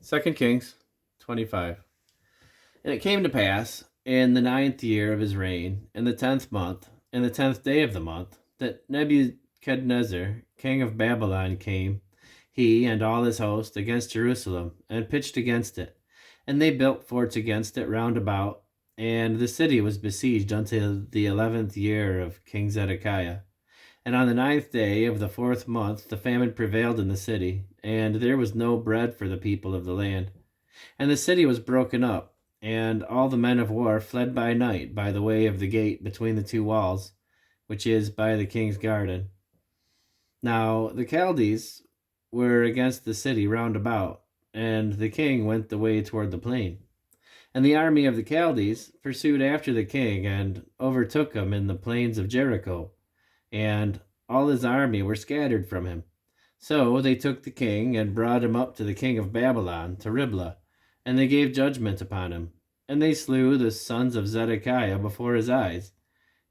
2 Kings 25. And it came to pass in the 9th year of his reign, in the 10th month, in the 10th day of the month, that Nebuchadnezzar, king of Babylon, came, he and all his host, against Jerusalem, and pitched against it. And they built forts against it round about, and the city was besieged until the 11th year of King Zedekiah. And on the 9th day of the 4th month the famine prevailed in the city, and there was no bread for the people of the land. And the city was broken up, and all the men of war fled by night by the way of the gate between the two walls, which is by the king's garden. Now the Chaldees were against the city round about, and the king went the way toward the plain. And the army of the Chaldees pursued after the king, and overtook him in the plains of Jericho, and all his army were scattered from him. So they took the king, and brought him up to the king of Babylon, to Riblah, and they gave judgment upon him. And they slew the sons of Zedekiah before his eyes,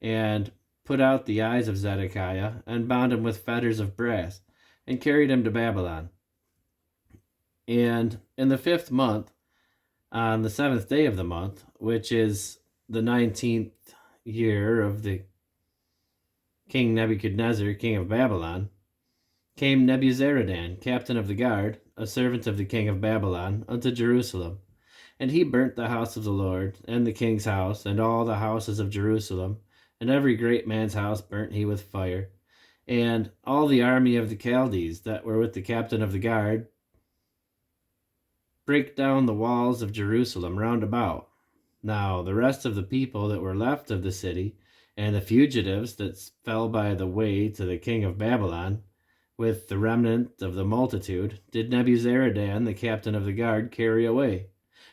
and put out the eyes of Zedekiah, and bound him with fetters of brass, and carried him to Babylon. And in the 5th month, on the 7th day of the month, which is the 19th year of the King Nebuchadnezzar, king of Babylon, came Nebuzaradan, captain of the guard, a servant of the king of Babylon, unto Jerusalem. And he burnt the house of the Lord, and the king's house, and all the houses of Jerusalem, and every great man's house burnt he with fire. And all the army of the Chaldees that were with the captain of the guard brake down the walls of Jerusalem round about. Now the rest of the people that were left of the city, and the fugitives that fell by the way to the king of Babylon, with the remnant of the multitude, did Nebuzaradan, the captain of the guard, carry away.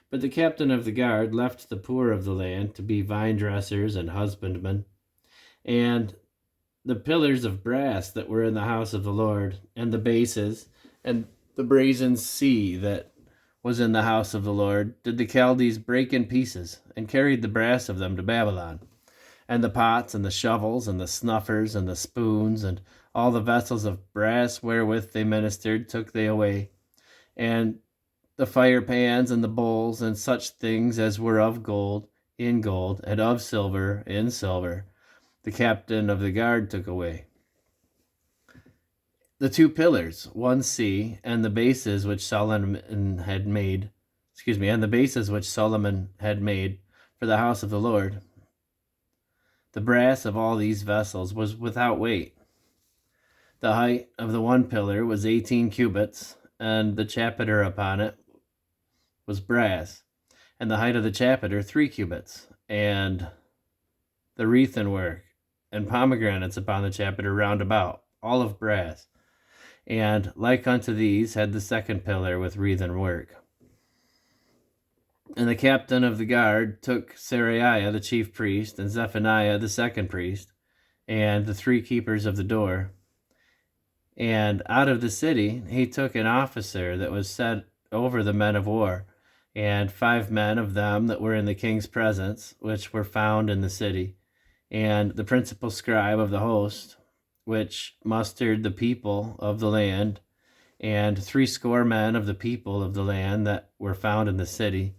But the captain of the guard left the poor of the land to be vine dressers and husbandmen. And the pillars of brass that were in the house of the Lord, and the bases, and the brazen sea that was in the house of the Lord, did the Chaldees break in pieces, and carried the brass of them to Babylon. And the pots, and the shovels, and the snuffers, and the spoons, and all the vessels of brass wherewith they ministered took they away. And the fire pans, and the bowls, and such things as were of gold, in gold, and of silver, in silver, the captain of the guard took away. The 2 pillars, one sea, and the bases which Solomon had made, for the house of the Lord. The brass of all these vessels was without weight. The height of the one pillar was 18 cubits, and the chapiter upon it was brass, and the height of the chapiter 3 cubits, and the wreathen work, and pomegranates upon the chapiter round about, all of brass. And like unto these had the 2nd pillar with wreathen work. And the captain of the guard took Seraiah the chief priest, and Zephaniah the 2nd priest, and the 3 keepers of the door. And out of the city he took an officer that was set over the men of war, and 5 men of them that were in the king's presence, which were found in the city, and the principal scribe of the host, which mustered the people of the land, and 60 men of the people of the land that were found in the city.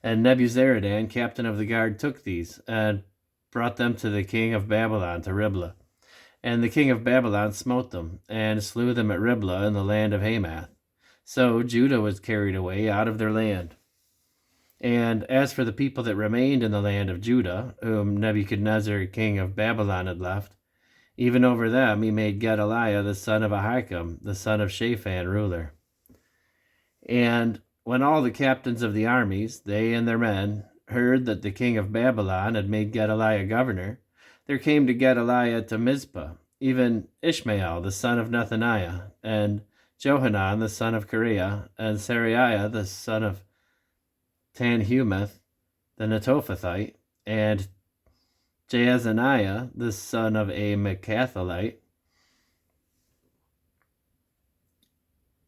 And Nebuzaradan, captain of the guard, took these, and brought them to the king of Babylon, to Riblah. And the king of Babylon smote them, and slew them at Riblah in the land of Hamath. So Judah was carried away out of their land. And as for the people that remained in the land of Judah, whom Nebuchadnezzar, king of Babylon, had left, even over them he made Gedaliah the son of Ahikam, the son of Shaphan, ruler. And when all the captains of the armies, they and their men, heard that the king of Babylon had made Gedaliah governor, there came to Gedaliah to Mizpah, even Ishmael the son of Nethaniah, and Johanan the son of Kareah, and Seraiah the son of Tanhumeth the Netophathite, and Jaazaniah the son of a Mechathelite,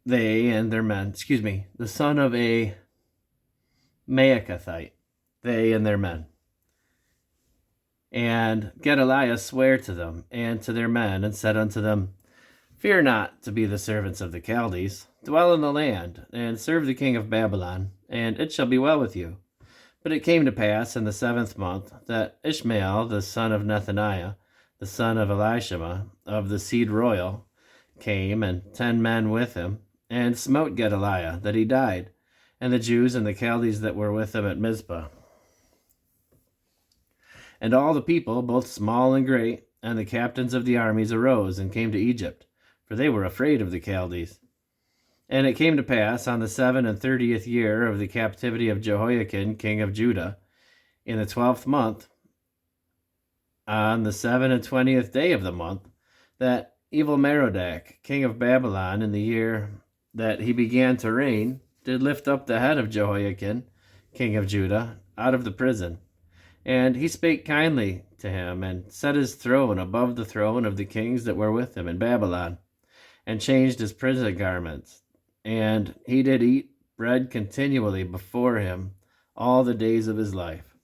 they and their men, the son of a Maacathite, they and their men. And Gedaliah sware to them and to their men, and said unto them, Fear not to be the servants of the Chaldees, Dwell in the land, and serve the king of Babylon, and it shall be well with you. But it came to pass in the 7th month that Ishmael the son of Nethaniah, the son of Elishama, of the seed royal, came, and 10 men with him, and smote Gedaliah, that he died, and the Jews and the Chaldees that were with him at Mizpah. And all the people, both small and great, and the captains of the armies arose and came to Egypt, for they were afraid of the Chaldees. And it came to pass on the 37th year of the captivity of Jehoiakim, king of Judah, in the 12th month, on the 27th day of the month, that Evil-Merodach, king of Babylon, in the year that he began to reign, did lift up the head of Jehoiakim, king of Judah, out of the prison. And he spake kindly to him, and set his throne above the throne of the kings that were with him in Babylon, and changed his prison garments. And he did eat bread continually before him all the days of his life.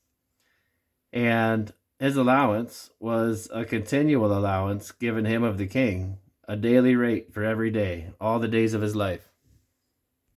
And his allowance was a continual allowance given him of the king, a daily rate for every day, all the days of his life.